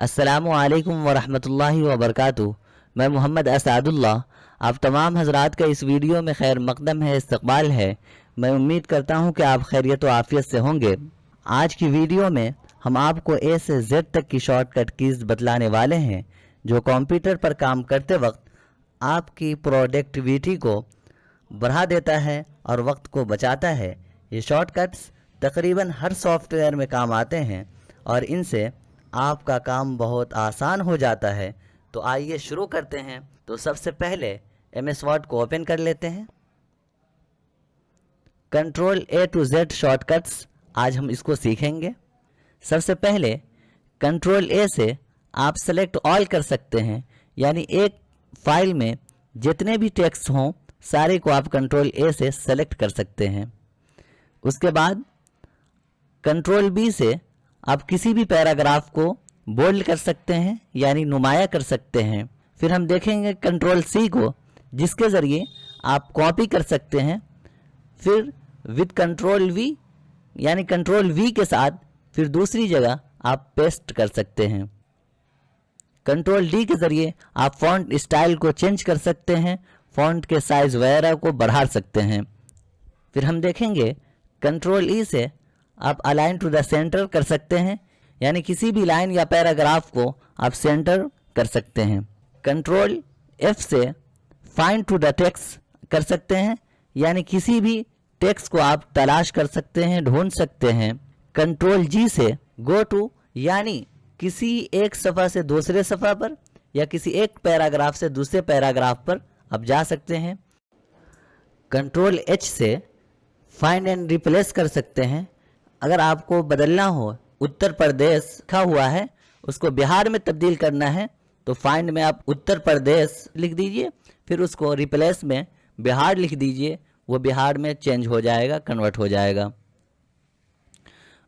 अस्सलामुअलैकुम वरहमतुल्लाहि वबरकातुहू। मैं मोहम्मद असादुल्लाह आप तमाम हजरात का इस वीडियो में खैर मकदम है, इस्तकबाल है। मैं उम्मीद करता हूँ कि आप खैरियत व आफ़ियत से होंगे। आज की वीडियो में हम आपको ए से जेड तक की शॉर्टकट कीज़ बतलाने वाले हैं जो कंप्यूटर पर काम करते वक्त आपकी प्रोडक्टिविटी को बढ़ा देता है और वक्त को बचाता है। ये शॉर्टकट्स तकरीबन हर सॉफ्टवेयर में काम आते हैं और इनसे आपका काम बहुत आसान हो जाता है। तो आइए शुरू करते हैं। तो सबसे पहले MS वर्ड को ओपन कर लेते हैं। Control A to Z shortcuts आज हम इसको सीखेंगे। सबसे पहले कंट्रोल A से आप सेलेक्ट ऑल कर सकते हैं, यानी एक फाइल में जितने भी टेक्स्ट हों सारे को आप कंट्रोल A से सेलेक्ट कर सकते हैं। उसके बाद कंट्रोल B से आप किसी भी पैराग्राफ को बोल्ड कर सकते हैं, यानी नुमाया कर सकते हैं। फिर हम देखेंगे कंट्रोल C को, जिसके ज़रिए आप कॉपी कर सकते हैं। फिर विद कंट्रोल V यानी कंट्रोल V के साथ फिर दूसरी जगह आप पेस्ट कर सकते हैं। कंट्रोल D के ज़रिए आप फॉन्ट स्टाइल को चेंज कर सकते हैं, फॉन्ट के साइज़ वगैरह को बढ़ा सकते हैं। फिर हम देखेंगे कंट्रोल E से आप अलाइन टू द सेंटर कर सकते हैं, यानी किसी भी लाइन या पैराग्राफ को आप सेंटर कर सकते हैं। कंट्रोल F से फाइंड टू द टेक्स्ट कर सकते हैं, यानी किसी भी टेक्स्ट को आप तलाश कर सकते हैं, ढूंढ सकते हैं। कंट्रोल G से गो टू, यानी किसी एक सफ़ा से दूसरे सफ़ा पर या किसी एक पैराग्राफ से दूसरे पैराग्राफ पर आप जा सकते हैं। कंट्रोल H से फाइंड एंड रिप्लेस कर सकते हैं। अगर आपको बदलना हो, उत्तर प्रदेश लिखा हुआ है उसको बिहार में तब्दील करना है, तो फाइंड में आप उत्तर प्रदेश लिख दीजिए, फिर उसको रिप्लेस में बिहार लिख दीजिए, वो बिहार में चेंज हो जाएगा, कन्वर्ट हो जाएगा।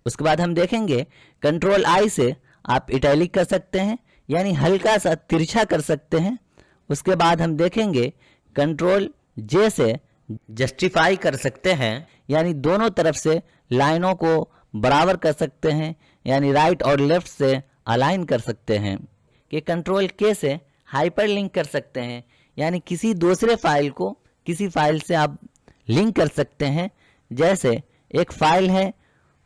उसके बाद हम देखेंगे कंट्रोल I से आप इटैलिक कर सकते हैं, यानी हल्का सा तिरछा कर सकते हैं। उसके बाद हम देखेंगे कंट्रोल J से जस्टिफाई कर सकते हैं, यानी दोनों तरफ से लाइनों को बराबर कर सकते हैं, यानी राइट और लेफ्ट से अलाइन कर सकते हैं। कि कंट्रोल K से हाइपर लिंक कर सकते हैं, यानी किसी दूसरे फाइल को किसी फाइल से आप लिंक कर सकते हैं। जैसे एक फाइल है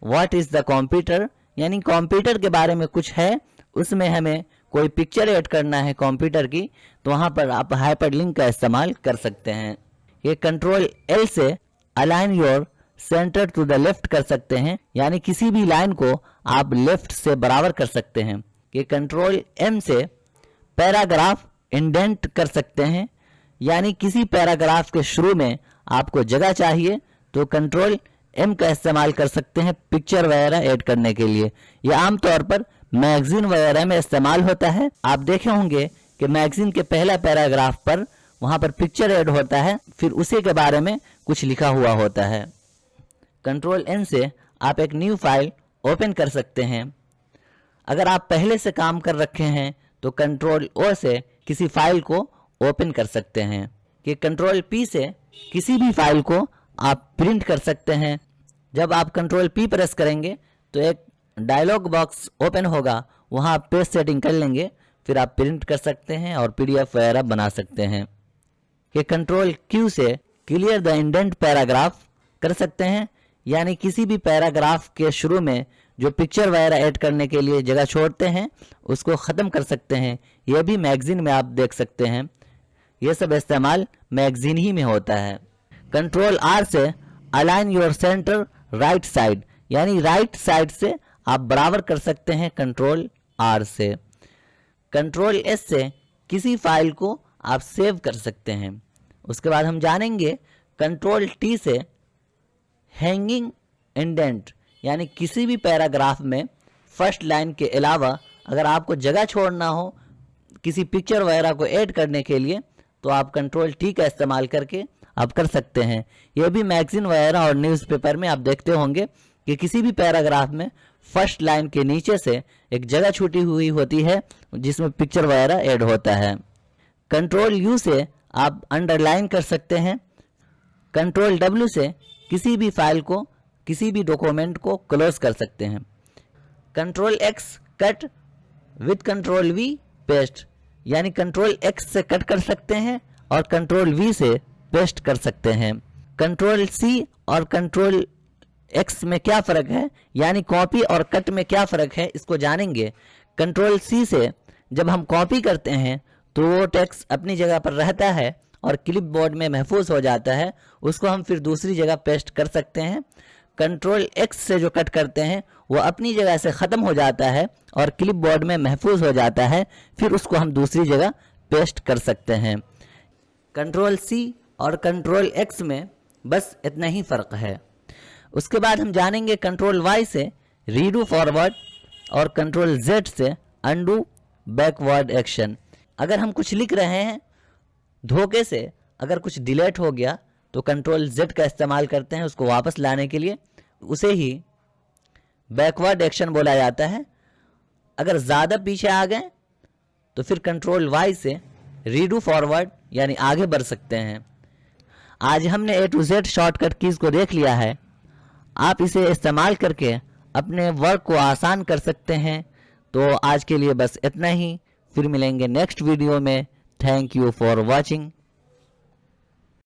व्हाट इज़ द कंप्यूटर, यानी कंप्यूटर के बारे में कुछ है, उसमें हमें कोई पिक्चर ऐड करना है कंप्यूटर की, तो वहाँ पर आप हाइपर लिंक का इस्तेमाल कर सकते हैं। ये कंट्रोल L से align your centre to the left कर सकते हैं, यानी किसी भी लाइन को आप लेफ्ट से बराबर कर सकते हैं। कि कंट्रोल M से पैराग्राफ इंडेंट कर सकते हैं, यानी किसी पैराग्राफ के शुरू में आपको जगह चाहिए तो कंट्रोल M का इस्तेमाल कर सकते हैं पिक्चर वगैरह ऐड करने के लिए। यह आमतौर पर मैगजीन वगैरह में इस्तेमाल होता है। आप देखे होंगे कि मैगजीन के पहला पैराग्राफ पर वहाँ पर पिक्चर ऐड होता है, फिर उसी के बारे में कुछ लिखा हुआ होता है। कंट्रोल N से आप एक न्यू फाइल ओपन कर सकते हैं। अगर आप पहले से काम कर रखे हैं तो कंट्रोल O से किसी फाइल को ओपन कर सकते हैं। कि कंट्रोल P से किसी भी फाइल को आप प्रिंट कर सकते हैं। जब आप कंट्रोल P प्रेस करेंगे तो एक डायलॉग बॉक्स ओपन होगा, वहाँ आप पेज सेटिंग कर लेंगे, फिर आप प्रिंट कर सकते हैं और PDF वगैरह बना सकते हैं। कि कंट्रोल Q से क्लियर द इंडेंट पैराग्राफ कर सकते हैं, यानी किसी भी पैराग्राफ के शुरू में जो पिक्चर वगैरह ऐड करने के लिए जगह छोड़ते हैं उसको ख़त्म कर सकते हैं। यह भी मैगजीन में आप देख सकते हैं, यह सब इस्तेमाल मैगजीन ही में होता है। कंट्रोल R से align your centre right side, यानी राइट साइड से आप बराबर कर सकते हैं कंट्रोल R से। कंट्रोल S से किसी फाइल को आप सेव कर सकते हैं। उसके बाद हम जानेंगे कंट्रोल T से हैंगिंग इंडेंट, यानी किसी भी पैराग्राफ में फर्स्ट लाइन के अलावा अगर आपको जगह छोड़ना हो किसी पिक्चर वगैरह को ऐड करने के लिए, तो आप कंट्रोल T का इस्तेमाल करके आप कर सकते हैं। यह भी मैगजीन वगैरह और न्यूज़पेपर में आप देखते होंगे कि किसी भी पैराग्राफ में फर्स्ट लाइन के नीचे से एक जगह छूटी हुई होती है जिसमें पिक्चर वगैरह ऐड होता है। कंट्रोल U से आप अंडरलाइन कर सकते हैं। कंट्रोल W से किसी भी फाइल को किसी भी डॉक्यूमेंट को क्लोज कर सकते हैं। Control X cut with control we paste, यानी कंट्रोल एक्स से कट कर सकते हैं और कंट्रोल वी से पेस्ट कर सकते हैं। कंट्रोल सी और कंट्रोल एक्स में क्या फ़र्क है, यानी कॉपी और कट में क्या फ़र्क है, इसको जानेंगे। कंट्रोल सी से जब हम कॉपी करते हैं तो वो टेक्स्ट अपनी जगह पर रहता है और क्लिपबोर्ड में महफूज हो जाता है, उसको हम फिर दूसरी जगह पेस्ट कर सकते हैं। कंट्रोल एक्स से जो कट करते हैं वो अपनी जगह से ख़त्म हो जाता है और क्लिपबोर्ड में महफूज हो जाता है, फिर उसको हम दूसरी जगह पेस्ट कर सकते हैं। कंट्रोल सी और कंट्रोल एक्स में बस इतना ही फ़र्क है। उसके बाद हम जानेंगे कंट्रोल वाई से रीडू फॉरवर्ड और कंट्रोल जेड से अंडू बैकवर्ड एक्शन। अगर हम कुछ लिख रहे हैं धोखे से, अगर कुछ डिलीट हो गया तो कंट्रोल जेड का इस्तेमाल करते हैं उसको वापस लाने के लिए, उसे ही बैकवर्ड एक्शन बोला जाता है। अगर ज़्यादा पीछे आ गए तो फिर कंट्रोल वाई से रीडू फॉरवर्ड यानी आगे बढ़ सकते हैं। आज हमने A to Z shortcut keys को देख लिया है। आप इसे इस्तेमाल करके अपने वर्क को आसान कर सकते हैं। तो आज के लिए बस इतना ही, फिर मिलेंगे नेक्स्ट वीडियो में। Thank you for watching.